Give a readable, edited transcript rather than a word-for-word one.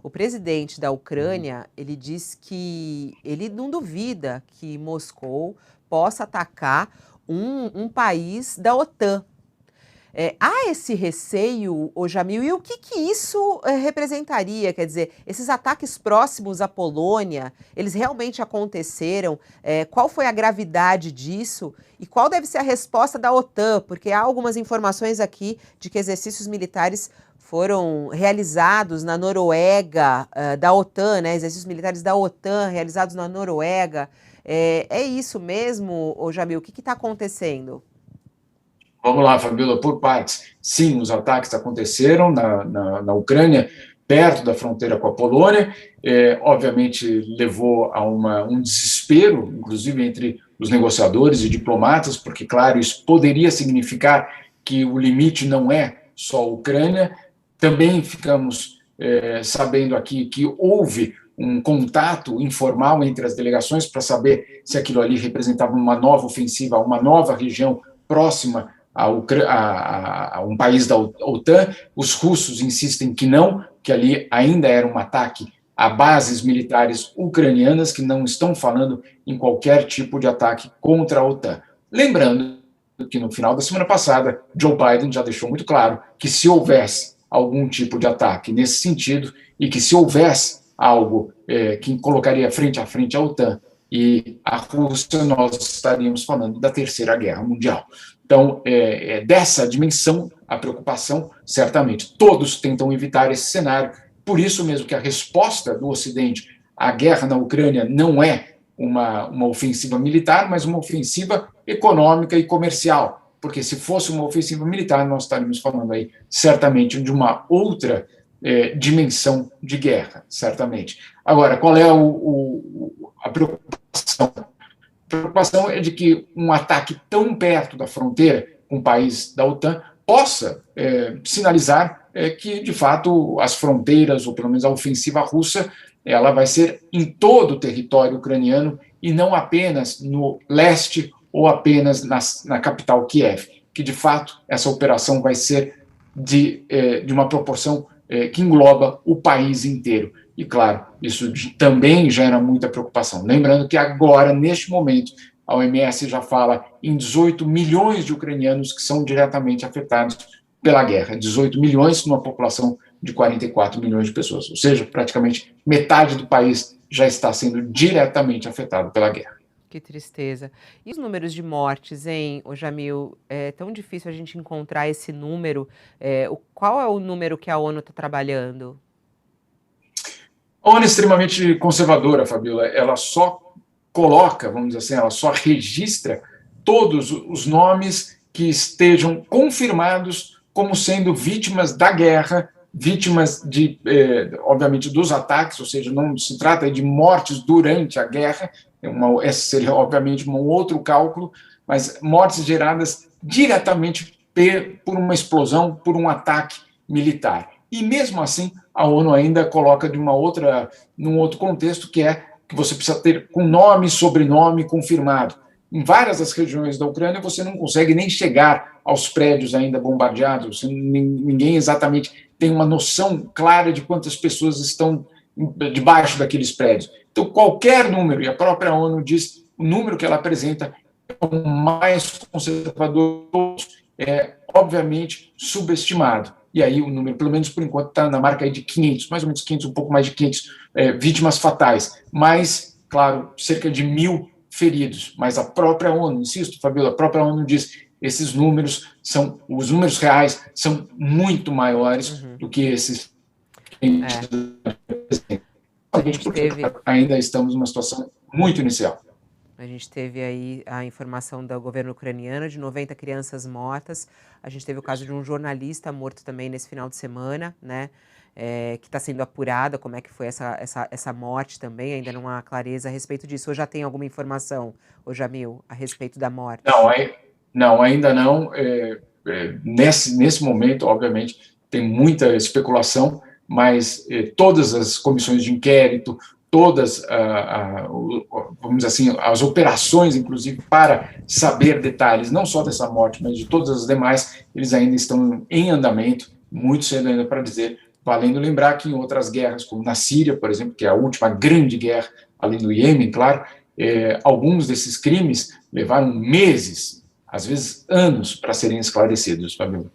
O presidente da Ucrânia, ele diz que ele não duvida que Moscou possa atacar um país da OTAN. Há esse receio, ô Jamil, e o que isso representaria? Quer dizer, esses ataques próximos à Polônia, eles realmente aconteceram? Qual foi a gravidade disso? E qual deve ser a resposta da OTAN? Porque há algumas informações aqui de que exercícios militares foram realizados na Noruega, da OTAN, né? Exercícios militares da OTAN realizados na Noruega. É isso mesmo, ô Jamil? O que está acontecendo? Vamos lá, Fabíola, por partes. Sim, os ataques aconteceram na Ucrânia, perto da fronteira com a Polônia. Obviamente, levou a um desespero, inclusive entre os negociadores e diplomatas, porque, claro, isso poderia significar que o limite não é só a Ucrânia. Também ficamos sabendo aqui que houve um contato informal entre as delegações para saber se aquilo ali representava uma nova ofensiva, uma nova região próxima a um país da OTAN. Os russos insistem que não, que ali ainda era um ataque a bases militares ucranianas, que não estão falando em qualquer tipo de ataque contra a OTAN. Lembrando que no final da semana passada, Joe Biden já deixou muito claro que se houvesse algum tipo de ataque nesse sentido, e que se houvesse algo que colocaria frente a frente a OTAN e a Rússia, nós estaríamos falando da Terceira Guerra Mundial. Então, dessa dimensão, a preocupação, certamente, todos tentam evitar esse cenário. Por isso mesmo que a resposta do Ocidente à guerra na Ucrânia não é uma ofensiva militar, mas uma ofensiva econômica e comercial. Porque se fosse uma ofensiva militar, nós estaríamos falando aí, certamente, de uma outra dimensão de guerra, certamente. Agora, qual é a preocupação? A preocupação é de que um ataque tão perto da fronteira com um país da OTAN possa sinalizar que, de fato, as fronteiras, ou pelo menos a ofensiva russa, ela vai ser em todo o território ucraniano e não apenas no leste ou apenas na capital Kiev, que, de fato, essa operação vai ser de uma proporção que engloba o país inteiro. E, claro, isso também gera muita preocupação. Lembrando que agora, neste momento, a OMS já fala em 18 milhões de ucranianos que são diretamente afetados pela guerra. 18 milhões numa população de 44 milhões de pessoas. Ou seja, praticamente metade do país já está sendo diretamente afetado pela guerra. Que tristeza. E os números de mortes, hein, ô Jamil? É tão difícil a gente encontrar esse número. Qual é o número que a ONU está trabalhando? A ONU é extremamente conservadora, Fabíola. Ela só coloca, vamos dizer assim, ela só registra todos os nomes que estejam confirmados como sendo vítimas da guerra, vítimas obviamente, dos ataques, ou seja, não se trata de mortes durante a guerra, esse seria, obviamente, um outro cálculo, mas mortes geradas diretamente por uma explosão, por um ataque militar. E, mesmo assim, a ONU ainda coloca num outro contexto, que é que você precisa ter com nome e sobrenome confirmado. Em várias das regiões da Ucrânia, você não consegue nem chegar aos prédios ainda bombardeados, ninguém exatamente tem uma noção clara de quantas pessoas estão debaixo daqueles prédios. Então, qualquer número, e a própria ONU diz, o número que ela apresenta é o mais conservador, obviamente, subestimado. E aí o número, pelo menos por enquanto, está na marca aí de 500, mais ou menos 500, um pouco mais de 500 vítimas fatais. Mas, claro, cerca de 1.000 feridos. Mas a própria ONU, insisto, Fabíola, a própria ONU diz os números reais são muito maiores do que esses. Ainda estamos numa situação muito inicial. A gente teve aí a informação do governo ucraniano de 90 crianças mortas. A gente teve o caso de um jornalista morto também nesse final de semana, né? Que está sendo apurada, como é que foi essa morte também, ainda não há clareza a respeito disso. Ou já tem alguma informação, ô Jamil, a respeito da morte? Não, ainda não. Nesse momento, obviamente, tem muita especulação, mas todas as comissões de inquérito, todas, vamos dizer assim, as operações, inclusive, para saber detalhes, não só dessa morte, mas de todas as demais, eles ainda estão em andamento, muito cedo ainda para dizer valendo lembrar que em outras guerras, como na Síria, por exemplo, que é a última grande guerra, além do Iêmen, claro, alguns desses crimes levaram meses, às vezes anos, para serem esclarecidos, Fabíola.